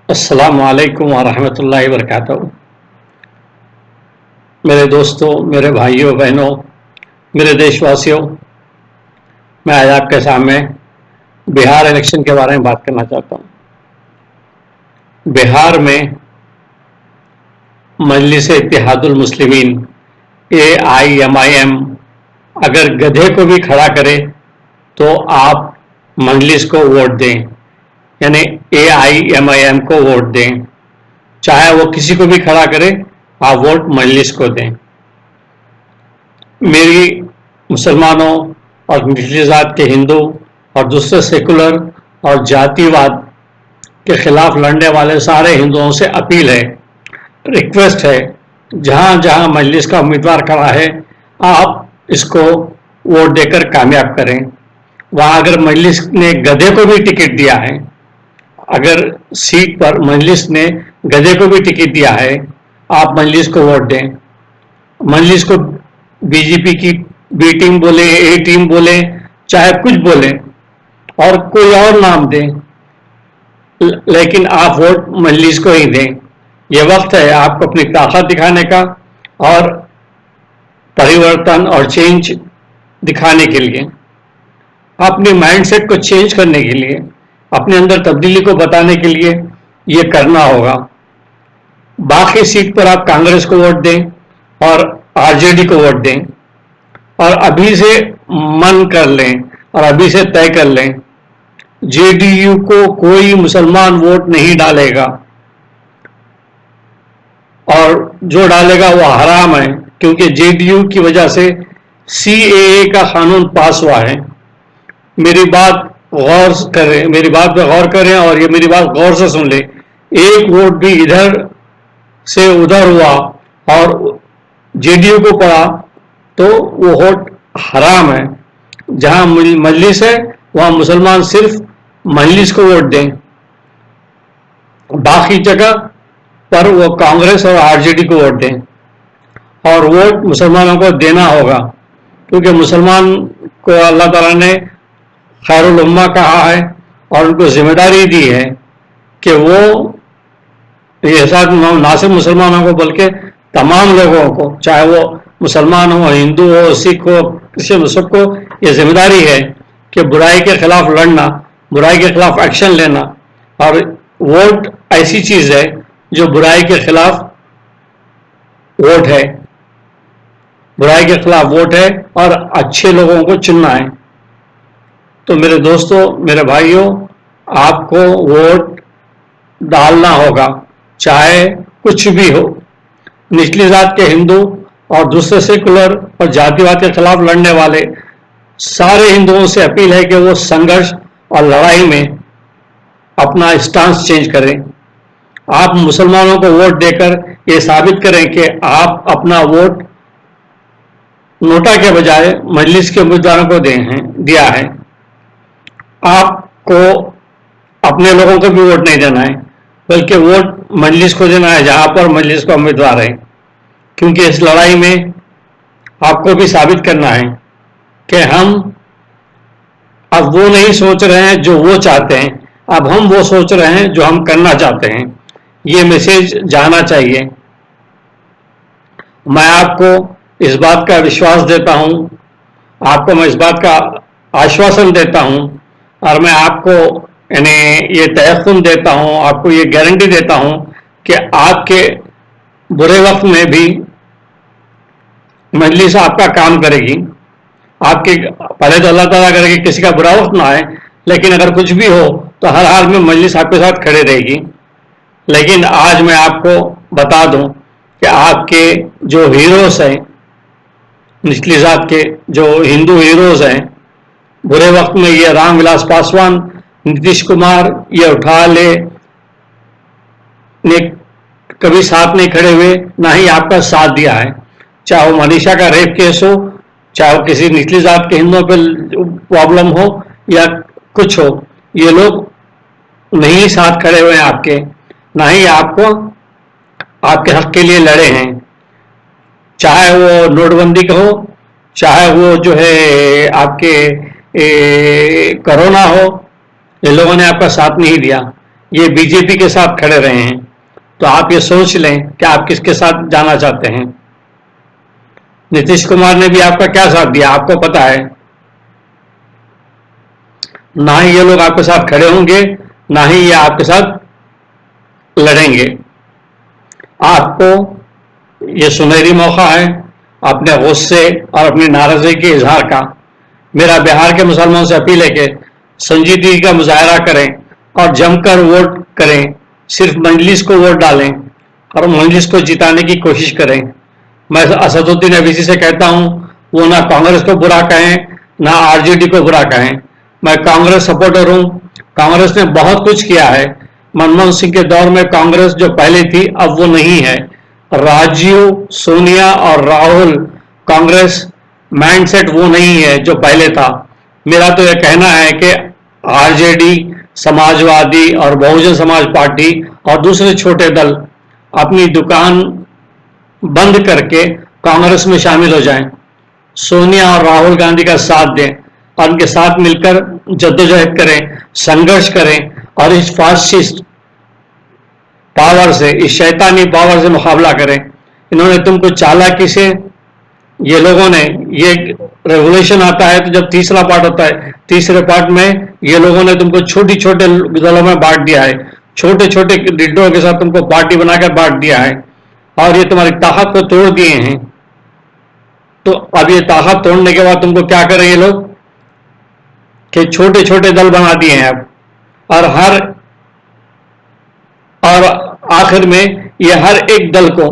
السلام علیکم ورحمۃ اللہ وبرکاتہ۔ میرے دوستوں، میرے بھائیوں بہنوں، میرے دیش واسیوں، میں آج آپ کے سامنے بہار الیکشن کے بارے میں بات کرنا چاہتا ہوں۔ بہار میں مجلس اتحاد المسلمین AIMIM اگر گدھے کو بھی کھڑا کرے تو آپ مجلس کو ووٹ دیں، یعنی AIMIM کو ووٹ دیں، چاہے وہ کسی کو بھی کھڑا کرے آپ ووٹ مجلس کو دیں۔ میری مسلمانوں اور نچلی ذات کے ہندو اور دوسرے سیکولر اور جاتی واد کے خلاف لڑنے والے سارے ہندوؤں سے اپیل ہے، ریکویسٹ ہے، جہاں جہاں مجلس کا امیدوار کھڑا ہے آپ اس کو ووٹ دے کر کامیاب کریں۔ وہاں اگر مجلس نے گدھے کو بھی ٹکٹ دیا ہے، اگر سیٹ پر مجلس نے گدھے کو بھی ٹکٹ دیا ہے، آپ مجلس کو ووٹ دیں۔ مجلس کو BJP کی B ٹیم بولیں، A ٹیم بولیں، چاہے کچھ بولیں اور کوئی اور نام دیں، لیکن آپ ووٹ مجلس کو ہی دیں۔ یہ وقت ہے آپ کو اپنی طاقت دکھانے کا اور پریورتن اور چینج دکھانے کے لیے، اپنی مائنڈ سیٹ کو چینج کرنے کے لیے، اپنے اندر تبدیلی کو بتانے کے لیے یہ کرنا ہوگا۔ باقی سیٹ پر آپ کانگریس کو ووٹ دیں اور RJD کو ووٹ دیں، اور ابھی سے من کر لیں اور ابھی سے طے کر لیں JDU کو کوئی مسلمان ووٹ نہیں ڈالے گا، اور جو ڈالے گا وہ حرام ہے، کیونکہ JDU کی وجہ سے CAA کا قانون پاس ہوا ہے۔ میری بات غور کریں، میری بات پہ غور کریں اور یہ میری بات غور سے سن لیں۔ ایک ووٹ بھی ادھر سے ادھر ہوا اور JDU کو پڑا تو وہ ووٹ حرام ہے۔ جہاں مجلس ہے وہاں مسلمان صرف مجلس کو ووٹ دیں، باقی جگہ پر وہ کانگریس اور RJD کو ووٹ دیں، اور ووٹ مسلمانوں کو دینا ہوگا، کیونکہ مسلمان کو اللہ تعالیٰ نے خیر الامہ کہا ہے اور ان کو ذمہ داری دی ہے کہ وہ یہ ساتھ نہ صرف مسلمانوں کو بلکہ تمام لوگوں کو، چاہے وہ مسلمان ہو، ہندو ہو، سکھ ہو، کرسچن، سب کو یہ ذمہ داری ہے کہ برائی کے خلاف لڑنا، برائی کے خلاف ایکشن لینا، اور ووٹ ایسی چیز ہے جو برائی کے خلاف ووٹ ہے، برائی کے خلاف ووٹ ہے اور اچھے لوگوں کو چننا ہے۔ تو میرے دوستوں، میرے بھائیوں، آپ کو ووٹ ڈالنا ہوگا، چاہے کچھ بھی ہو۔ نچلی ذات کے ہندو اور دوسرے سیکولر اور جاتی واد کے خلاف لڑنے والے سارے ہندوؤں سے اپیل ہے کہ وہ سنگھرش اور لڑائی میں اپنا اسٹانس چینج کریں۔ آپ مسلمانوں کو ووٹ دے کر یہ ثابت کریں کہ آپ اپنا ووٹ نوٹا کے بجائے مجلس کے امیدواروں کو دیا ہے۔ آپ کو اپنے لوگوں کو بھی ووٹ نہیں دینا ہے، بلکہ ووٹ مجلس کو دینا ہے جہاں پر مجلس کا امیدوار ہے، کیونکہ اس لڑائی میں آپ کو بھی ثابت کرنا ہے کہ ہم اب وہ نہیں سوچ رہے ہیں جو وہ چاہتے ہیں، اب ہم وہ سوچ رہے ہیں جو ہم کرنا چاہتے ہیں۔ یہ میسج جانا چاہیے۔ میں آپ کو اس بات کا وشواس دیتا ہوں، آپ کو میں اس بات کا آشواسن دیتا ہوں، اور میں آپ کو یعنی یہ تیقن دیتا ہوں، آپ کو یہ گارنٹی دیتا ہوں کہ آپ کے برے وقت میں بھی مجلس آپ کا کام کرے گی۔ آپ کے پہلے تو اللہ تعالیٰ کرے کہ کسی کا برا وقت نہ آئے، لیکن اگر کچھ بھی ہو تو ہر حال میں مجلس آپ کے ساتھ کھڑے رہے گی۔ لیکن آج میں آپ کو بتا دوں کہ آپ کے جو ہیروز ہیں، نچلی ذات کے جو ہندو ہیروز ہیں، برے وقت میں یہ رام ولاس پاسوان، نتیش کمار، یہ اٹھا لے نے کبھی ساتھ نہیں کھڑے ہوئے، نہ ہی آپ کا ساتھ دیا ہے۔ چاہے وہ منیشا کا ریپ کیس ہو، چاہے وہ کسی نچلی ذات کے ہندوؤں پہ پرابلم ہو یا کچھ ہو، یہ لوگ نہیں ساتھ کھڑے ہوئے ہیں آپ کے، نہ ہی آپ کو آپ کے حق کے لیے لڑے ہیں۔ چاہے وہ نوٹ بندی کا ہو، چاہے وہ جو ہے آپ کے کرونا ہو، یہ لوگوں نے آپ کا ساتھ نہیں دیا۔ یہ بی جے پی کے ساتھ کھڑے رہے ہیں. تو آپ یہ سوچ لیں کہ آپ کس کے ساتھ جانا چاہتے ہیں. نتیش کمار نے بھی آپ کا کیا ساتھ دیا آپ کو پتا ہے. نہ ہی یہ لوگ آپ کے ساتھ کھڑے ہوں گے، نہ ہی یہ آپ کے ساتھ لڑیں گے. آپ کو یہ سنہری موقع ہے اپنے غصے اور اپنی ناراضگی کے اظہار کا. میرا بہار کے مسلمانوں سے اپیل ہے کہ سنجیدگی کا مظاہرہ کریں اور جم کر ووٹ کریں. صرف مجلس کو ووٹ ڈالیں اور مجلس کو جتانے کی کوشش کریں. میں اسد الدین اویسی سے کہتا ہوں وہ نہ کانگریس کو برا کہیں نہ آر جے ڈی کو برا کہیں. میں کانگریس سپورٹر ہوں. کانگریس نے بہت کچھ کیا ہے. منموہن سنگھ کے دور میں کانگریس جو پہلے تھی اب وہ نہیں ہے. راجیو، سونیا اور راہل کانگریس مائنڈ سیٹ وہ نہیں ہے جو پہلے تھا. میرا تو یہ کہنا ہے کہ آر جے ڈی، سماجوادی اور بہوجن سماج پارٹی اور دوسرے چھوٹے دل اپنی دکان بند کر کے کانگریس میں شامل ہو جائیں. سونیا اور راہل گاندھی کا ساتھ دیں اور ان کے ساتھ مل کر جدوجہد کریں، سنگھرش کریں اور اس فاسسٹ پاور سے، اس شیطانی پاور سے مقابلہ کریں. انہوں نے تم کو چالاکی سے، یہ لوگوں نے، یہ ریگولیشن آتا ہے تو جب تیسرا پارٹ ہوتا ہے، تیسرے پارٹ میں یہ لوگوں نے تم کو چھوٹی چھوٹے دلوں میں بانٹ دیا ہے. چھوٹے چھوٹے لیڈروں کے ساتھ تم کو پارٹی بنا کر بانٹ دیا ہے اور یہ تمہاری طاقت کو توڑ دیے ہیں. تو اب یہ طاقت توڑنے کے بعد تم کو کیا کریں یہ لوگ کہ چھوٹے چھوٹے دل بنا دیے ہیں اب. اور آخر میں یہ ہر ایک دل کو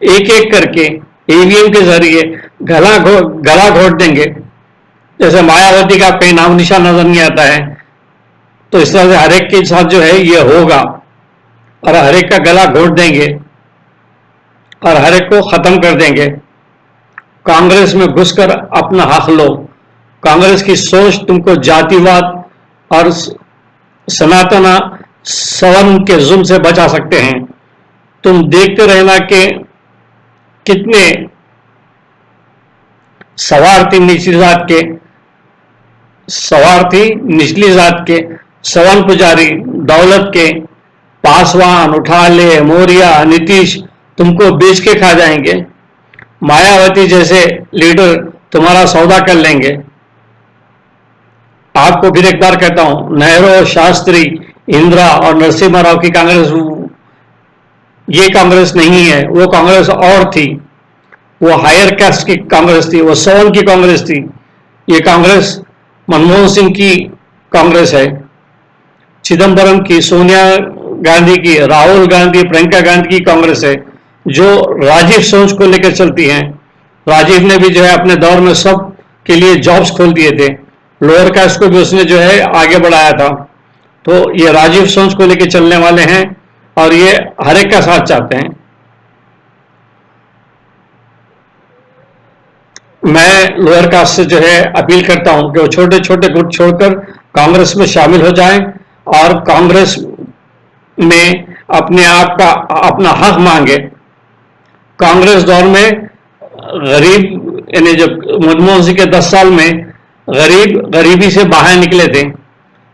ایک ایک کر کے ای وی ایم کے ذریعے گلا گھونٹ دیں گے. جیسے مایاوتی کا کہیں نام نشان نظر نہیں آتا ہے تو اس طرح سے ہر ایک کے ساتھ جو ہے یہ ہوگا اور ہر ایک کا گلا گھونٹ دیں گے اور ہر ایک کو ختم کر دیں گے. کانگریس میں گھس کر اپنا حق لو. کانگریس کی سوچ تم کو جاتی واد اور سناتنا سورن کے ظلم سے بچا سکتے ہیں. تم دیکھتے رہنا کہ کتنے سوارتھی نچلی ذات کے سون پجاری، دولت کے پاسوان، اٹھالے، موریا، نتیش تم کو بیچ کے کھا جائیں گے. مایاوتی جیسے لیڈر تمہارا سودا کر لیں گے. آپ کو پھر ایک بار کہتا ہوں، نہرو، شاستری، اندرا اور نرسمہا راؤ کی کانگریس یہ کانگریس نہیں ہے. وہ کانگریس اور تھی، وہ ہائر کاسٹ کی کانگریس تھی، وہ سون کی کانگریس تھی. یہ کانگریس منموہن سنگھ کی کانگریس ہے، چدمبرم کی، سونیا گاندھی کی، راہل گاندھی، پرینکا گاندھی کی کانگریس ہے جو راجیو سوچ کو لے کر چلتی ہیں. راجیو نے بھی جو ہے اپنے دور میں سب کے لیے جابس کھول دیے تھے، لوور کاسٹ کو بھی اس نے جو ہے آگے بڑھایا تھا. تو یہ راجیو سوچ کو لے کے چلنے والے ہیں اور یہ ہر ایک کا ساتھ چاہتے ہیں. میں لوئر کاسٹ سے جو ہے اپیل کرتا ہوں کہ وہ چھوٹے چھوٹے گٹ چھوڑ کر کانگریس میں شامل ہو جائیں اور کانگریس میں اپنے آپ کا اپنا حق مانگے. کانگریس دور میں غریب، یعنی جو منموہن سنگھ کے 10 سال میں غریبی سے باہر نکلے تھے،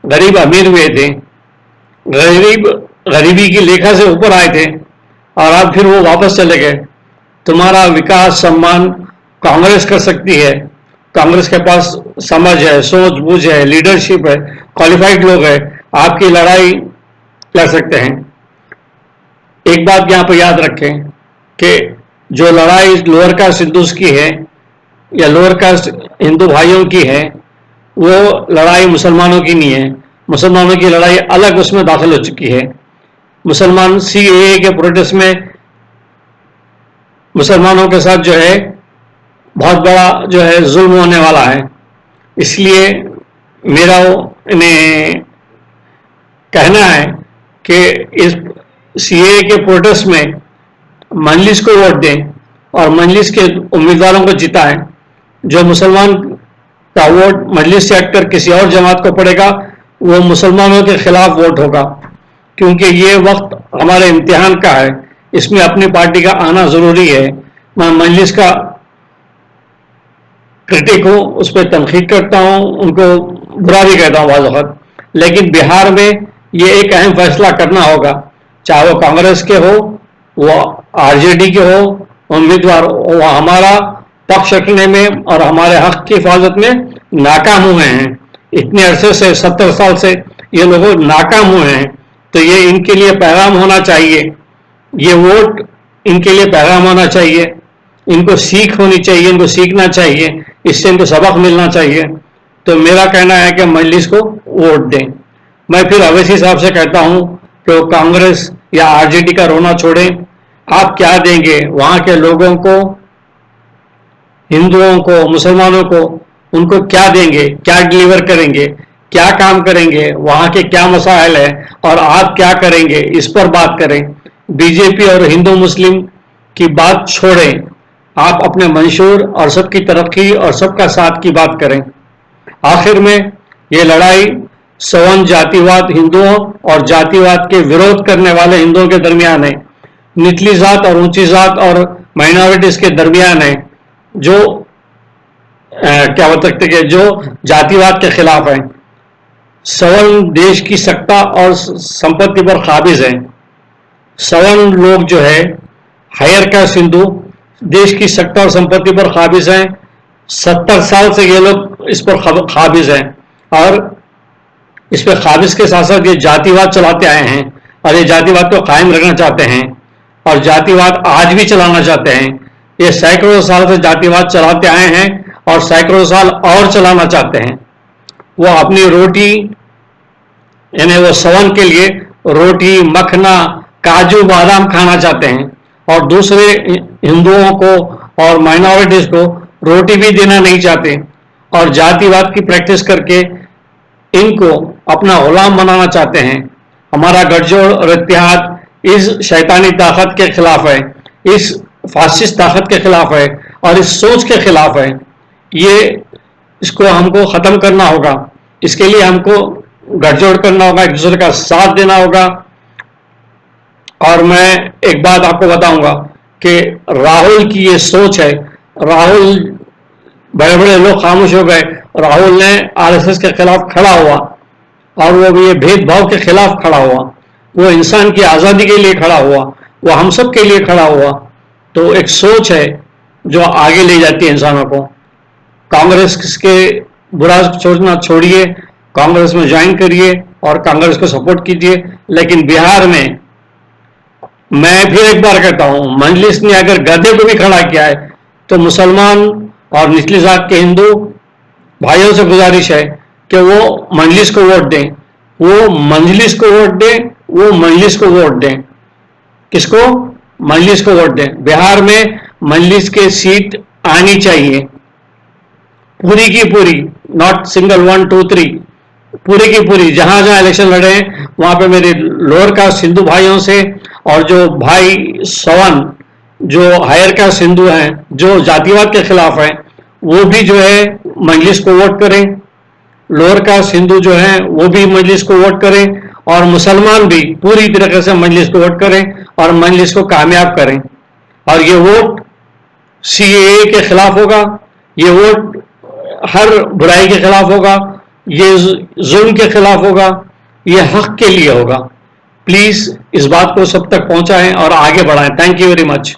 غریب امیر ہوئے تھے، غریبی کی لیکھا سے اوپر آئے تھے اور اب پھر وہ واپس چلے گئے. تمہارا وکاس سمان کانگریس کر سکتی ہے. کانگریس کے پاس سمجھ ہے، سوچ بوجھ ہے، لیڈرشپ ہے، کوالیفائڈ لوگ ہے، آپ کی لڑائی لڑ سکتے ہیں. ایک بات یہاں پہ یاد رکھیں کہ جو لڑائی لوور کاسٹ ہندوز کی ہے یا لوور کاسٹ ہندو بھائیوں کی ہے وہ لڑائی مسلمانوں کی نہیں ہے. مسلمانوں کی لڑائی الگ اس میں داخل ہو چکی ہے. مسلمان سی اے اے کے پروٹیسٹ میں مسلمانوں کے ساتھ جو ہے بہت بڑا جو ہے ظلم ہونے والا ہے. اس لیے میرا انہیں کہنا ہے کہ اس سی اے کے پروٹیسٹ میں مجلس کو ووٹ دیں اور مجلس کے امیدواروں کو جتائیں. جو مسلمان کا ووٹ مجلس سے ہٹ کر کسی اور جماعت کو پڑے گا وہ مسلمانوں کے خلاف ووٹ ہوگا، کیونکہ یہ وقت ہمارے امتحان کا ہے. اس میں اپنی پارٹی کا آنا ضروری ہے. میں مجلس کا کرٹک ہوں، اس پہ تنقید کرتا ہوں، ان کو برا بھی کہتا ہوں بعض وقت، لیکن بہار میں یہ ایک اہم فیصلہ کرنا ہوگا، چاہے وہ کانگریس کے ہو، وہ RJD کے ہو امیدوار، وہ ہمارا پکش رکھنے میں اور ہمارے حق کی حفاظت میں ناکام ہوئے ہیں. اتنے عرصے سے 70 سال سے یہ لوگ ناکام ہوئے ہیں. تو یہ ان کے لیے پیغام ہونا چاہیے، یہ ووٹ ان کے لیے پیغام ہونا چاہیے. ان کو سیکھ ہونی چاہیے، ان کو سیکھنا چاہیے، اس سے ان کو سبق ملنا چاہیے. تو میرا کہنا ہے کہ مجلس کو ووٹ دیں. میں پھر اویسی صاحب سے کہتا ہوں کہ وہ کانگریس یا RJD کا رونا چھوڑیں. آپ کیا دیں گے وہاں کے لوگوں کو، ہندوؤں کو، مسلمانوں کو؟ ان کو کیا دیں گے؟ کیا ڈیلیور کریں گے؟ کیا کام کریں گے؟ وہاں کے کیا مسائل ہیں اور آپ کیا کریں گے؟ اس پر بات کریں. BJP اور ہندو مسلم کی بات چھوڑیں. آپ اپنے منشور اور سب کی ترقی اور سب کا ساتھ کی بات کریں. آخر میں یہ لڑائی سون جاتی واد ہندوؤں اور جاتی واد کے ورودھ کرنے والے ہندوؤں کے درمیان ہے، نچلی ذات اور اونچی ذات اور مائنورٹیز کے درمیان ہے، جو کیا بتا سکتے کہ جو جاتی واد کے خلاف ہیں. سون دیش کی سکتا اور سمپتی پر قابض ہیں. سون لوگ جو ہے ہائر کاسٹ ہندو دیش کی سکتا اور سمپتی پر قابض ہیں. 70 سال سے یہ لوگ اس پر قابض ہیں اور اس پہ قابض کے ساتھ ساتھ یہ جاتی واد چلاتے آئے ہیں اور یہ جاتی واد کو قائم رکھنا چاہتے ہیں اور جاتی واد آج بھی چلانا چاہتے ہیں. یہ سینکڑوں سال سے جاتی واد چلاتے آئے ہیں اور سینکڑوں سال اور چلانا چاہتے ہیں. وہ اپنی روٹی، یعنی وہ سون کے لیے روٹی، مکھنا، کاجو بادام کھانا چاہتے ہیں اور دوسرے ہندوؤں کو اور مائنورٹیز کو روٹی بھی دینا نہیں چاہتے اور جاتی واد کی پریکٹس کر کے ان کو اپنا غلام بنانا چاہتے ہیں. ہمارا گٹھ جوڑ اور اتحاد اس شیطانی طاقت کے خلاف ہے، اس فاسسٹ طاقت کے خلاف ہے اور اس سوچ کے خلاف ہے. اس کو ہم کو ختم کرنا ہوگا. اس کے لیے ہم کو گٹھ جوڑ کرنا ہوگا، ایک دوسرے کا ساتھ دینا ہوگا. اور میں ایک بات آپ کو بتاؤں گا کہ راہل کی یہ سوچ ہے. راہل، بڑے بڑے لوگ خاموش ہو گئے. راہل نے RSS کے خلاف کھڑا ہوا اور وہ بھی یہ بھید بھاؤ کے خلاف کھڑا ہوا. وہ انسان کی آزادی کے لیے کھڑا ہوا، وہ ہم سب کے لیے کھڑا ہوا. تو ایک سوچ ہے جو آگے لے جاتی ہے انسانوں کو. کانگریس کے برا سوچنا چھوڑیے، کانگریس میں جوائن کریے اور کانگریس کو سپورٹ کیجیے. لیکن بہار میں میں پھر ایک بار کہتا ہوں، مجلس نے اگر گدھے کو بھی کھڑا کیا ہے تو مسلمان اور نچلی ذات کے ہندو بھائیوں سے گزارش ہے کہ وہ مجلس کو ووٹ دیں. وہ مجلس کو ووٹ دیں، وہ مجلس کو ووٹ دیں. کس کو؟ مجلس کو ووٹ دیں. بہار میں مجلس کے سیٹ آنی چاہیے پوری کی پوری، ناٹ سنگل 1 2 3، پوری کی پوری. جہاں جہاں الیکشن لڑے ہیں وہاں پہ میرے لوور کاسٹ ہندو بھائیوں سے اور جو بھائی سون جو ہائر کاسٹ ہندو ہیں جو جاتی واد کے خلاف ہیں وہ بھی جو ہے مجلس کو ووٹ کریں. لوور کاسٹ ہندو جو ہیں وہ بھی مجلس کو ووٹ کریں اور مسلمان بھی پوری طریقے سے مجلس کو ووٹ کریں اور مجلس کو کامیاب کریں. اور یہ ووٹ CAA کے خلاف ہوگا، یہ ووٹ ہر برائی کے خلاف ہوگا، یہ ظلم کے خلاف ہوگا، یہ حق کے لیے ہوگا. پلیز اس بات کو سب تک پہنچائیں اور آگے بڑھائیں. Thank you very much.